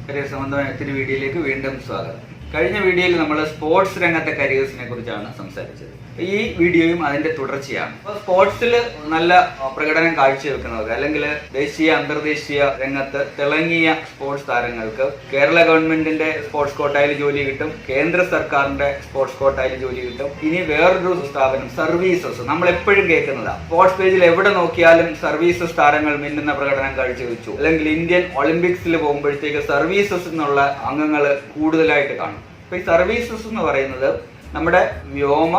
Career സംബന്ധമായ മറ്റൊരു വീഡിയോയിലേക്ക് വീണ്ടും സ്വാഗതം. കഴിഞ്ഞ വീഡിയോയിൽ നമ്മൾ സ്പോർട്സ് രംഗത്തെ കരിയേഴ്സിനെ കുറിച്ചാണ് സംസാരിച്ചത്. ഈ വീഡിയോയും അതിന്റെ തുടർച്ചയാണ്. സ്പോർട്സിൽ നല്ല പ്രകടനം കാഴ്ചവെക്കുന്നവർക്ക് അല്ലെങ്കിൽ ദേശീയ അന്തർദേശീയ രംഗത്ത് തിളങ്ങിയ സ്പോർട്സ് താരങ്ങൾക്ക് കേരള ഗവൺമെന്റിന്റെ സ്പോർട്സ് കോട്ടയിൽ ജോലി കിട്ടും, കേന്ദ്ര സർക്കാരിന്റെ സ്പോർട്സ് കോട്ടയിൽ ജോലി കിട്ടും. ഇനി വേറൊരു സ്ഥാപനം സർവീസസ്, നമ്മൾ എപ്പോഴും കേൾക്കുന്നതാണ്. സ്പോർട്സ് പേജിൽ എവിടെ നോക്കിയാലും സർവീസസ് താരങ്ങൾ മിന്നുന്ന പ്രകടനം കാഴ്ചവെച്ചു, അല്ലെങ്കിൽ ഇന്ത്യൻ ഒളിമ്പിക്സിൽ പോകുമ്പോഴത്തേക്ക് സർവീസസ് എന്നുള്ള അംഗങ്ങൾ കൂടുതലായിട്ട് കാണും. അപ്പൊ ഈ സർവീസസ് എന്ന് പറയുന്നത് നമ്മുടെ വ്യോമ,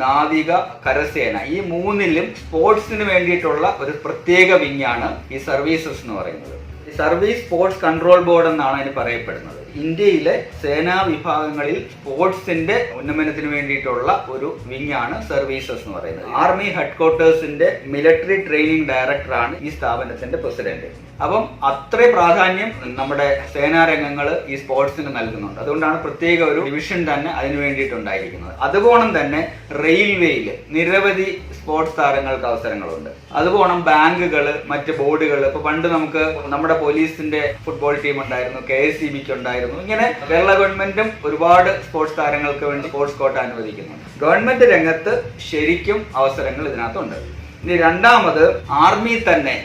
നാവിക, കരസേന, ഈ മൂന്നിലും സ്പോർട്സിന് വേണ്ടിയിട്ടുള്ള ഒരു പ്രത്യേക വിങ്ങാണ് ഈ സർവീസസ് എന്ന് പറയുന്നത്. ഈ സർവീസ് സ്പോർട്സ് കൺട്രോൾ ബോർഡ് എന്നാണ് അതിന് പറയപ്പെടുന്നത്. ഇന്ത്യയിലെ സേനാ വിഭാഗങ്ങളിൽ സ്പോർട്സിന്റെ ഉന്നമനത്തിന് വേണ്ടിയിട്ടുള്ള ഒരു വിങ്ങാണ് സർവീസസ് എന്ന് പറയുന്നത്. ആർമി ഹെഡ്ക്വാർട്ടേഴ്സിന്റെ മിലിറ്ററി ട്രെയിനിങ് ഡയറക്ടറാണ് ഈ സ്ഥാപനത്തിന്റെ പ്രസിഡന്റ്. അപ്പം അത്ര പ്രാധാന്യം നമ്മുടെ സേനാ രംഗങ്ങൾ ഈ സ്പോർട്സിന് നൽകുന്നുണ്ട്. അതുകൊണ്ടാണ് പ്രത്യേക ഒരു ഡിവിഷൻ തന്നെ അതിനു വേണ്ടിയിട്ടുണ്ടായിരിക്കുന്നത്. അതുപോലെ തന്നെ റെയിൽവേയിൽ നിരവധി സ്പോർട്സ് താരങ്ങൾക്ക് അവസരങ്ങളുണ്ട്. അതുപോലെ ബാങ്കുകൾ, മറ്റ് ബോർഡുകൾ, ഇപ്പൊ പണ്ട് നമുക്ക് നമ്മുടെ പോലീസിന്റെ ഫുട്ബോൾ ടീം ഉണ്ടായിരുന്നു, KSEBക്ക് ഉണ്ടായിരുന്നു. ഇങ്ങനെ കേരള ഗവൺമെന്റും ഒരുപാട് സ്പോർട്സ് താരങ്ങൾക്ക് വേണ്ടി സ്പോർട്സ് കോട്ട അനുവദിക്കുന്നുണ്ട്. ഗവൺമെന്റ് രംഗത്ത് ശരിക്കും അവസരങ്ങൾ ഇതിനകത്തുണ്ട്. ഇനി രണ്ടാമത് ആർമി തന്നെ,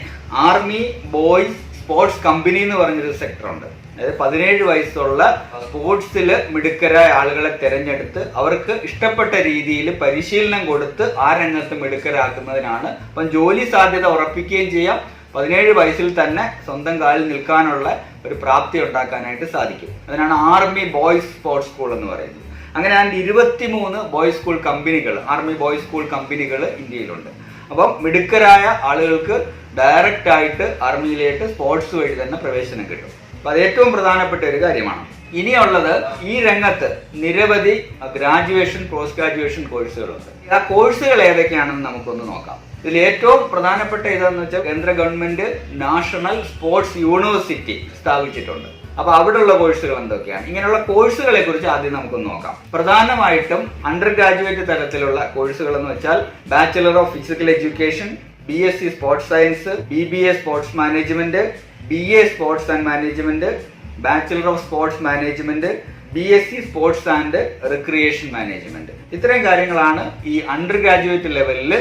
ആർമി ബോയ്സ് സ്പോർട്സ് കമ്പനി എന്ന് പറഞ്ഞൊരു സെക്ടർ ഉണ്ട്. അതായത് 17 വയസ്സുള്ള സ്പോർട്സിൽ മിടുക്കരായ ആളുകളെ തിരഞ്ഞെടുത്ത് അവർക്ക് ഇഷ്ടപ്പെട്ട രീതിയിൽ പരിശീലനം കൊടുത്ത് ആ രംഗത്ത് മിടുക്കരാക്കുന്നതിനാണ്. അപ്പം ജോലി സാധ്യത ഉറപ്പിക്കുകയും ചെയ്യാം, 17 വയസ്സിൽ തന്നെ സ്വന്തം കാലിൽ നിൽക്കാനുള്ള ഒരു പ്രാപ്തി ഉണ്ടാക്കാനായിട്ട് സാധിക്കും. അതിനാണ് ആർമി ബോയ്സ് സ്പോർട്സ് സ്കൂൾ എന്ന് പറയുന്നത്. അങ്ങനെ 23 ബോയ്സ് സ്കൂൾ കമ്പനികൾ, ആർമി ബോയ്സ് സ്കൂൾ കമ്പനികൾ ഇന്ത്യയിലുണ്ട്. അപ്പം മിടുക്കരായ ആളുകൾക്ക് ഡയറക്റ്റ് ആയിട്ട് ആർമിയിലേക്ക് സ്പോർട്സ് വഴി തന്നെ പ്രവേശനം കിട്ടും. അപ്പൊ അത് ഏറ്റവും പ്രധാനപ്പെട്ട ഒരു കാര്യമാണ്. ഇനിയുള്ളത്, ഈ രംഗത്ത് നിരവധി ഗ്രാജുവേഷൻ, പോസ്റ്റ് ഗ്രാജുവേഷൻ കോഴ്സുകളുണ്ട്. ആ കോഴ്സുകൾ ഏതൊക്കെയാണെന്ന് നമുക്കൊന്ന് നോക്കാം. ഇതിൽ ഏറ്റവും പ്രധാനപ്പെട്ട ഇതെന്ന് വെച്ചാൽ കേന്ദ്ര ഗവൺമെന്റ് നാഷണൽ സ്പോർട്സ് യൂണിവേഴ്സിറ്റി സ്ഥാപിച്ചിട്ടുണ്ട്. അപ്പൊ അവിടെയുള്ള കോഴ്സുകൾ എന്തൊക്കെയാണ്? ഇങ്ങനെയുള്ള കോഴ്സുകളെ കുറിച്ച് ആദ്യം നമുക്കൊന്ന് നോക്കാം. പ്രധാനമായിട്ടും അണ്ടർ ഗ്രാജുവേറ്റ് തലത്തിലുള്ള കോഴ്സുകൾ എന്ന് വെച്ചാൽ bachelor of physical education, BSc sports science, BBA sports management, BA sports and management, bachelor of sports management, BSc sports and recreation management. ഇത്രയും കാര്യങ്ങളാണ് ഈ അണ്ടർ ഗ്രാജുവേറ്റ് ലെവലിൽ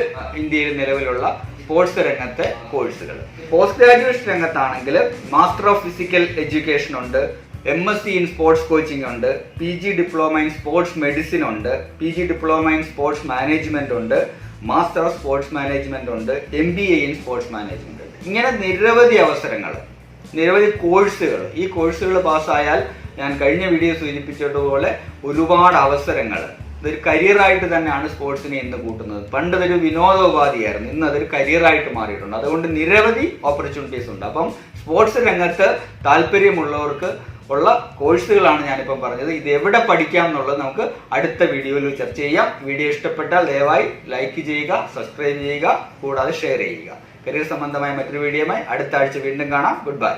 ഇന്ത്യയിൽ നിലവിലുള്ള സ്പോർട്സ് രംഗത്തെ കോഴ്സുകൾ. പോസ്റ്റ് ഗ്രാജുവേഷൻ രംഗത്താണെങ്കിൽ മാസ്റ്റർ ഓഫ് ഫിസിക്കൽ എഡ്യൂക്കേഷൻ ഉണ്ട്, MSc ഇൻ സ്പോർട്സ് കോച്ചിങ് ഉണ്ട്, PG diploma in sports medicine ഉണ്ട്, PG diploma in sports management ഉണ്ട്, മാസ്റ്റർ ഓഫ് സ്പോർട്സ് മാനേജ്മെന്റ് ഉണ്ട്, MBA ഇൻ സ്പോർട്സ് മാനേജ്മെന്റ് ഉണ്ട്. ഇങ്ങനെ നിരവധി അവസരങ്ങൾ, നിരവധി കോഴ്സുകൾ. ഈ കോഴ്സുകൾ പാസ്സായാൽ ഞാൻ കഴിഞ്ഞ വീഡിയോ സൂചിപ്പിച്ചതുപോലെ ഒരുപാട് അവസരങ്ങൾ. ഇതൊരു കരിയറായിട്ട് തന്നെയാണ് സ്പോർട്സിനെ ഇന്ന് കൂട്ടുന്നത്. പണ്ട് ഇതൊരു വിനോദോപാധിയായിരുന്നു, ഇന്ന് അതൊരു കരിയറായിട്ട് മാറിയിട്ടുണ്ട്. അതുകൊണ്ട് നിരവധി ഓപ്പർച്യൂണിറ്റീസ് ഉണ്ട്. അപ്പം സ്പോർട്സ് രംഗത്ത് താല്പര്യമുള്ളവർക്ക് ഉള്ള കോഴ്സുകളാണ് ഞാനിപ്പം പറഞ്ഞത്. ഇത് എവിടെ പഠിക്കാം എന്നുള്ളത് നമുക്ക് അടുത്ത വീഡിയോയിൽ ചർച്ച ചെയ്യാം. വീഡിയോ ഇഷ്ടപ്പെട്ടാൽ ദയവായി ലൈക്ക് ചെയ്യുക, സബ്സ്ക്രൈബ് ചെയ്യുക, കൂടാതെ ഷെയർ ചെയ്യുക. കരിയർ സംബന്ധമായ മറ്റൊരു വീഡിയോയുമായി അടുത്ത ആഴ്ച വീണ്ടും കാണാം. Good bye.